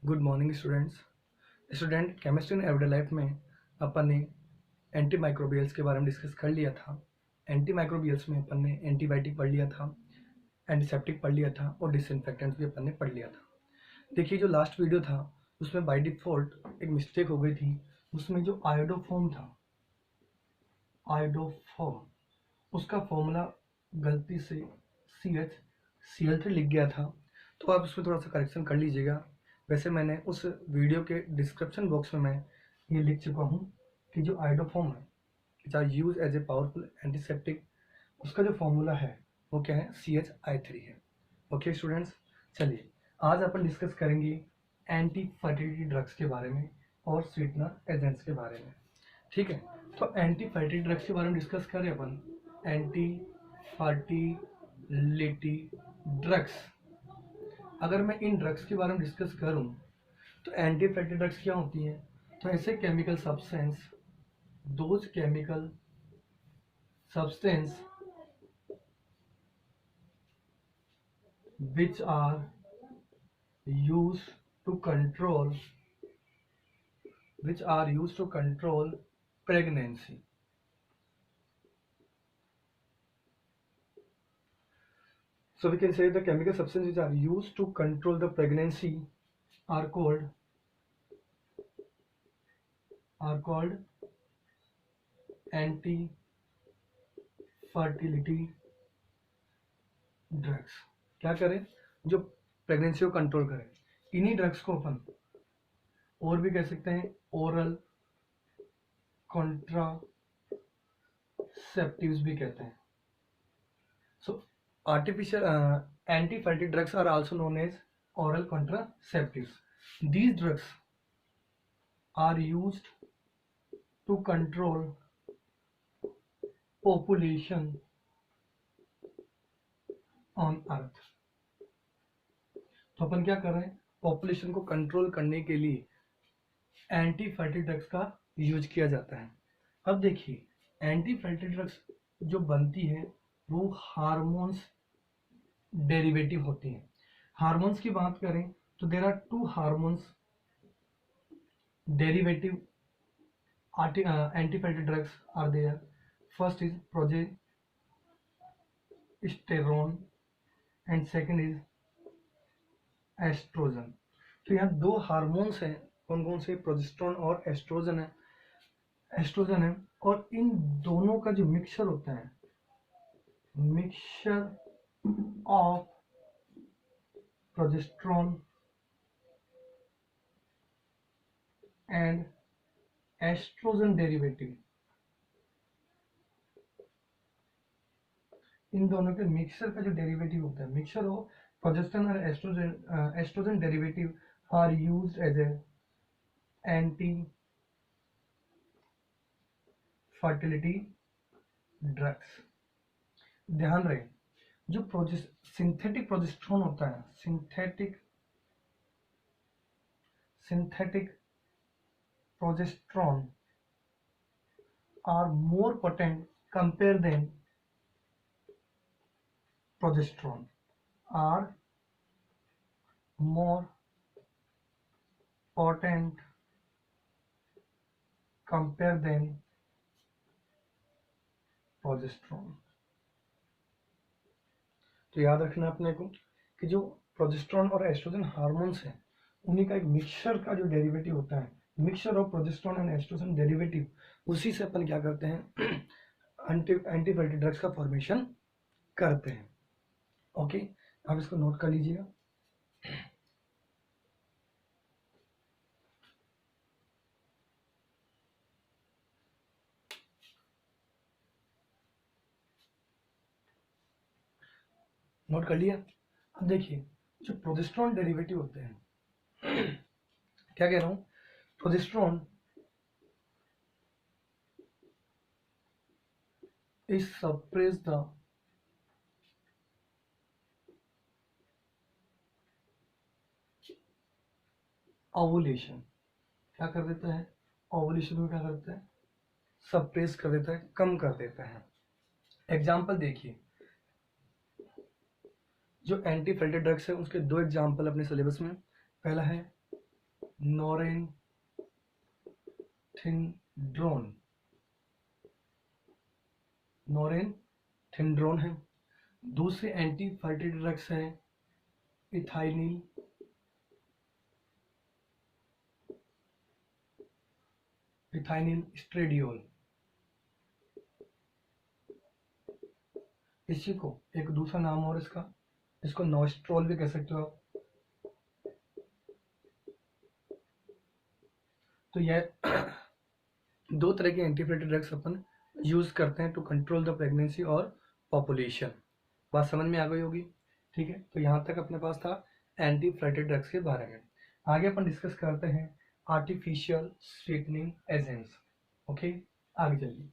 Good morning student chemistry in everyday life में अपन ने anti microbials के बारे में डिस्कस कर लिया था। एंटी माइक्रोबियल्स में अपन ने एंटीबायोटिक पढ़ लिया था, एंटीसेप्टिक पढ़ लिया था और डिसइंफेक्टेंट्स भी अपन ने पढ़ लिया था। देखिए, जो लास्ट वीडियो था उसमें बाय डिफ़ॉल्ट एक मिस्टेक हो गई थी। उसमें जो आयोडोफॉर्म था, आयोडोफॉर्म, उसका फॉर्मूला गलती से CH Cl3 लिख गया था, तो आप उसमें थोड़ा सा करेक्शन कर लीजिएगा। वैसे मैंने उस वीडियो के डिस्क्रिप्शन बॉक्स में मैं ये लिख चुका हूँ कि जो आयोडोफॉर्म है which are use as a powerful antiseptic, उसका जो फॉर्मूला है वो क्या है, CHI3 है। ओके स्टूडेंट्स, चलिए आज अपन डिस्कस करेंगे एंटी फर्टिलिटी ड्रग्स के बारे में और स्वीटनर एजेंट्स के बारे में। ठीक है, तो एंटी फर्टिलिटी ड्रग्स के बारे में डिस्कस करें अपन। एंटी फर्टिलिटी ड्रग्स, अगर मैं इन ड्रग्स के बारे में डिस्कस करूं तो एंटी फर्टिलिटी ड्रग्स क्या होती हैं? तो ऐसे chemical substance, those chemical substance which are used to control pregnancy. So we can say the chemical substances which are used to control the pregnancy are called anti-fertility drugs. क्या करें? जो pregnancy को control करें। इन्हीं drugs को अपन और भी कह सकते हैं ओरल कॉन्ट्रासेप्टिव्स भी कहते हैं। So artificial anti fertility drugs are also known as oral contraceptives. These drugs are used to control population on earth. तो अपन क्या कर रहे हैं? पॉपुलेशन को कंट्रोल करने के लिए एंटी फर्टिलिटी ड्रग्स का यूज किया जाता है। अब देखिए, एंटी फर्टिलिटी ड्रग्स जो बनती है वो हार्मोन्स डेरिवेटिव होती हैं। हार्मोन्स की बात करें तो there are 2 hormones derivative anti-fertility drugs are there. First is progesterone and second is oestrogen. तो यहाँ 2 हार्मोन्स हैं, कौन कौन से? प्रोजेस्टेरोन और एस्ट्रोजन है। और इन दोनों का जो मिक्सचर होता है, mixture of progesterone and oestrogen derivative, इन दोनों के मिक्सचर का जो डेरिवेटिव होता है, मिक्सचर ऑफ प्रोजेस्टेरोन और estrogen derivative are used as a anti fertility drugs. ध्यान रहे, जो सिंथेटिक प्रोजेस्टेरोन होता है, synthetic progesterone are more potent compare than progesterone, are more potent compare than progesterone। तो याद रखना अपने को कि जो प्रोजेस्टेरोन और एस्ट्रोजन हार्मोन्स हैं, उन्हीं का एक मिक्सचर का जो डेरिवेटिव होता है, mixture of progesterone and oestrogen derivative, उसी से अपन क्या करते हैं? एंटी फर्टिलिटी ड्रग्स का फॉर्मेशन करते हैं। ओके, आप इसको नोट कर लीजिएगा। नोट कर लिया? अब देखिए, जो प्रोजेस्टेरोन डेरिवेटिव होते हैं, क्या कह रहा हूं? Progesterone is suppress the ovulation. क्या कर देता है? ओवुलेशन को क्या करता है? सप्रेस कर देता है, कम कर देता है। एग्जाम्पल देखिए, जो एंटी फर्टिलिटी ड्रग्स है उसके 2 एग्जाम्पल अपने सिलेबस में। पहला है नोरेनथिंड्रोन, नोरेनथिंड्रोन है। दूसरे एंटी फर्टिलिटी ड्रग्स है इथाइनिल स्ट्रेडियोल। इसी को एक दूसरा नाम और इसका, इसको नोस्ट्रोल भी कह सकते हो आप। तो यह दो तरह के एंटीफर्टिलिटी ड्रग्स अपन यूज करते हैं टू कंट्रोल द प्रेगनेंसी और पॉपुलेशन। बात समझ में आ गई होगी, ठीक है। तो यहाँ तक अपने पास था एंटीफर्टिलिटी ड्रग्स के बारे में। आगे अपन डिस्कस करते हैं आर्टिफिशियल स्वीटनिंग एजेंट्स। ओके, आगे चलिए।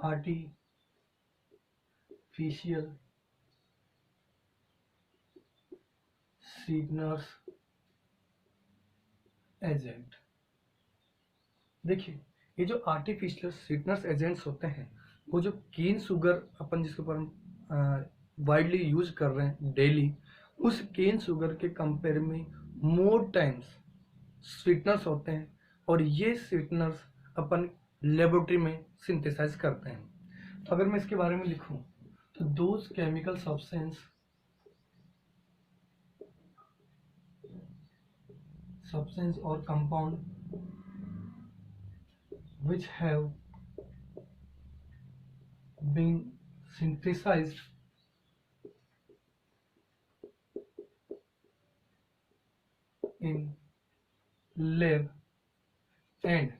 Artificial sweeteners agent. देखिए, ये जो आर्टिफिशियल स्वीटनर्स एजेंट्स होते हैं, वो जो केन शुगर अपन जिसके ऊपर वाइडली यूज कर रहे हैं डेली, उस केन शुगर के कंपेयर में मोर टाइम्स स्वीटनर्स होते हैं, और ये स्वीटनर्स अपन लेबोरेटरी में सिंथेसाइज करते हैं। तो अगर मैं इसके बारे में लिखूं तो those chemical substance or compound which have been synthesized in lab, and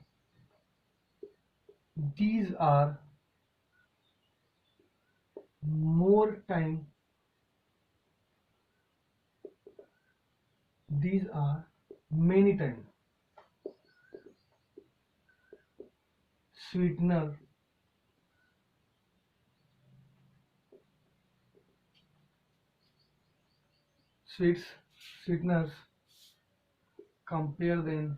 these are more time, these are many times sweetener sweeteners compare than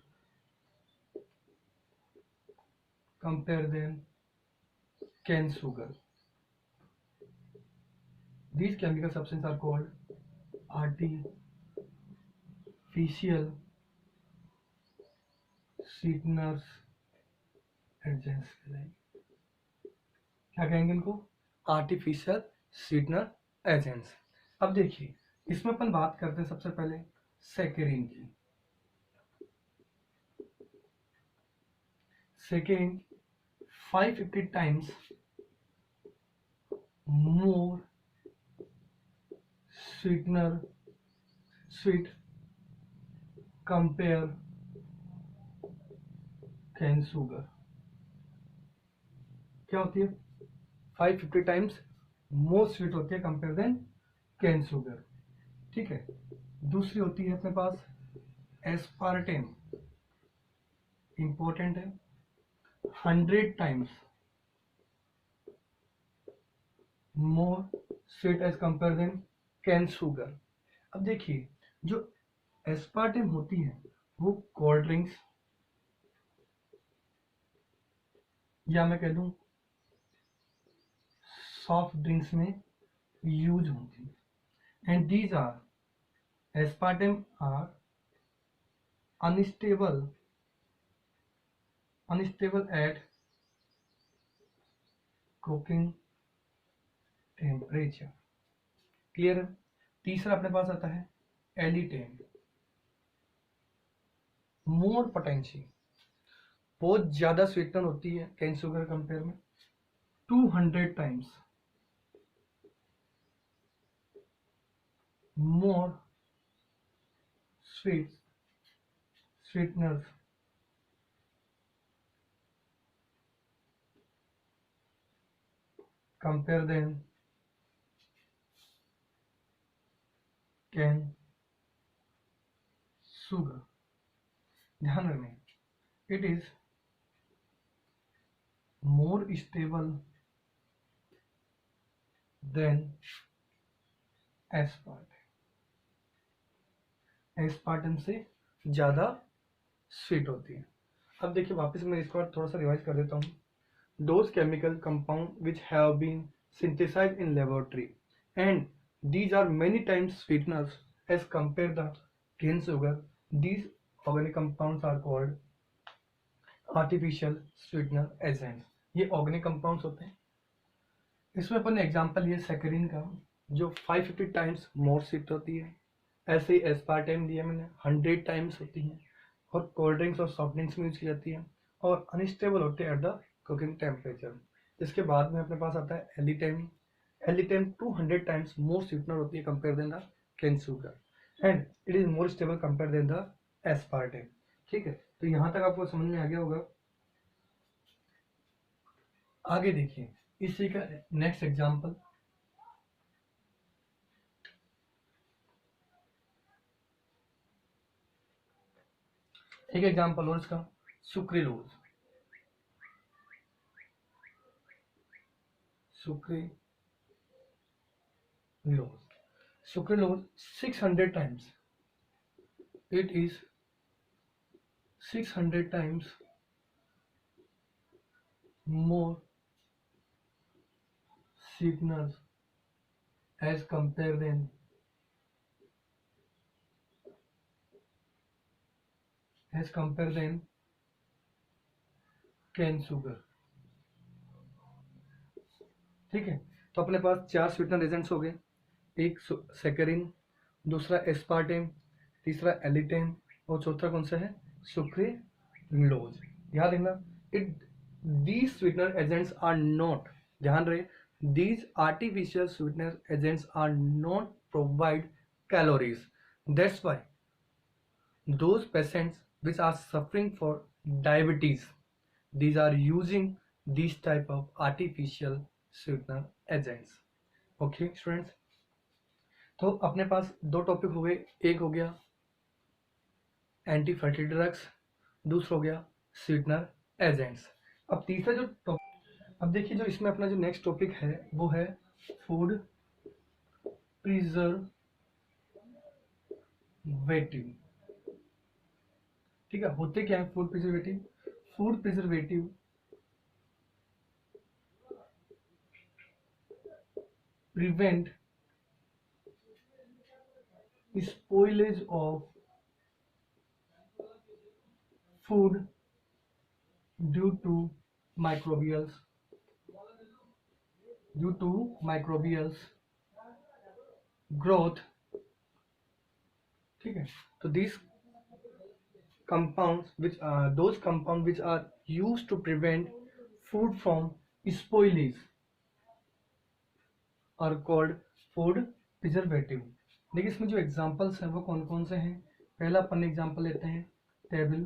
cane sugar. These chemical substances are called artificial sweeteners agents. क्या कहेंगे इनको? Artificial sweetener agents. अब देखिए, इसमें अपन बात करते हैं सबसे पहले सैकरीन की। Saccharin 550 times more sweet compare cane sugar. क्या होती है? 550 टाइम्स मोर स्वीट होती है कंपेयर देन कैन शुगर, ठीक है। दूसरी होती है अपने पास एस्पार्टेम, इंपॉर्टेंट है, 100 times more sweet as compare then cane sugar. अब देखिए, जो एस्पार्टेम होती है वो कोल्ड ड्रिंक्स, या मैं कह दूं सॉफ्ट ड्रिंक्स में यूज होती है, and these are aspartame are unstable at cooking temperature. Clear है? तीसरा अपने पास आता है एलिटेम, मोर पोटेंशियल, बहुत ज्यादा स्वीटनर होती है कैन शुगर कंपेयर में, 200 टाइम्स मोर sweeteners compare than cane sugar. ध्यान रखना, it is more stable then aspartame से ज्यादा स्वीट होती है। अब देखिए, वापस मैं इसको थोड़ा सा रिवाइज कर देता हूँ। Those chemical compounds which have been synthesized in laboratory and these are many times sweeteners as compare the cane sugar. These organic compounds are called artificial sweetener agents. ये ऑर्गेनिक कंपाउंड्स होते हैं। इसमें अपन ने example लिया saccharin का, जो 550 times more sweet होती है। ऐसे ही एस्पार्टेम दिया मैंने, 100 टाइम्स होती है, और कोल्ड ड्रिंक्स और सॉफ्ट ड्रिंक्स में यूज की जाती है, और अनस्टेबल होते हैं एट द कुकिंग टेम्परेचर। इसके बाद में अपने पास आता है alitame. Alitame 200 times more sweetener होती है compare then the cane sugar, and it is more stable compare then the aspartame. ठीक है, तो यहाँ तक आपको समझ में आ गया होगा। आगे देखिए इसी का नेक्स्ट एग्जांपल, एक एग्जांपल और इसका, सुक्रेलोज। सुक्रेलोज 600 times, it is 600 times more sweeteners as compared than cane sugar. ठीक है, तो अपने पास 4 स्वीटनर एजेंट्स हो गए, एक सैकरिन, दूसरा एस्पार्टेम, तीसरा एलिटेम, और चौथा कौन सा है, सुक्रेलोज। याद रखना, it these sweetener agents are not, ध्यान रहे, these artificial sweetener agents are not provide calories. That's why those patients which are suffering for diabetes, these are using these type of artificial sweetener agents. Okay students, तो अपने पास दो topic हो गए, एक हो गया एंटी फर्टिलिटी ड्रग्स, दूसरा हो गया स्वीटनर एजेंट्स। अब तीसरा जो टॉपिक, अब देखिए जो इसमें अपना जो नेक्स्ट टॉपिक है वो है फूड प्रिजर्वेटिव। ठीक है, होते क्या है food preservative? Food preservative prevent spoilage of food due to microbials growth। ठीक है, तो these compounds which those compounds which are used to prevent food from spoilage are called food preservative। देखिए इसमें जो एग्जांपल्स हैं वो कौन कौन से हैं। पहला अपन एग्जांपल लेते हैं टेबल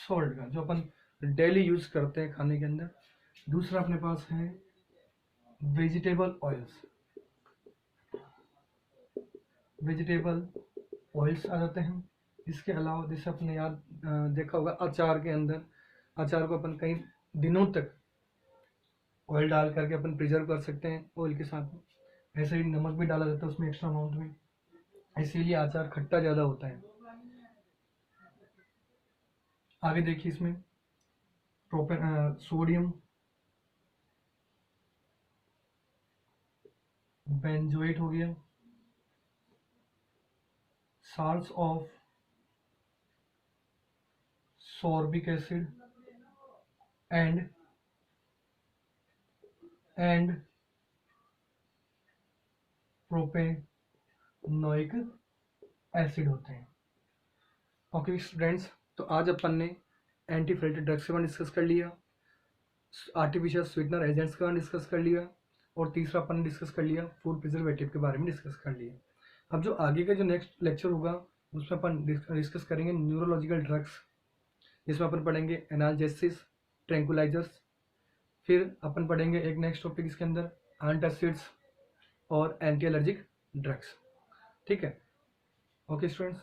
सॉल्ट का, जो अपन डेली यूज करते हैं खाने के अंदर। दूसरा अपने पास है वेजिटेबल ऑयल्स आ जाते हैं। इसके अलावा जैसे आपने याद देखा होगा अचार के अंदर, अचार को अपन कई दिनों तक ऑयल डाल करके अपन प्रिजर्व कर सकते हैं ऑयल के साथ में। ऐसे ही नमक भी डाला जाता है उसमें एक्स्ट्रा अमाउंट में, इसीलिए अचार खट्टा ज़्यादा होता है। आगे देखिए इसमें सोडियम बेंजोएट हो गया, salts of sorbic acid and propanoic acid होते हैं। ओके स्टूडेंट्स, तो आज अपन ने एंटी फर्टिलिटी ड्रग्स के बारे में डिस्कस कर लिया, आर्टिफिशियल स्वीटनर एजेंट्स के बारे में डिस्कस कर लिया, और तीसरा अपन ने डिस्कस कर लिया फूड प्रिजर्वेटिव के बारे में डिस्कस कर लिया। अब जो आगे का जो नेक्स्ट लेक्चर होगा उसमें अपन डिस्कस करेंगे न्यूरोलॉजिकल ड्रग्स, जिसमें अपन पढ़ेंगे एनाल्जेसिस, ट्रैंकुलाइजर्स। फिर अपन पढ़ेंगे एक नेक्स्ट टॉपिक इसके अंदर एंटासिड्स और एंटी एलर्जिक ड्रग्स। ठीक है, ओके स्टूडेंट्स।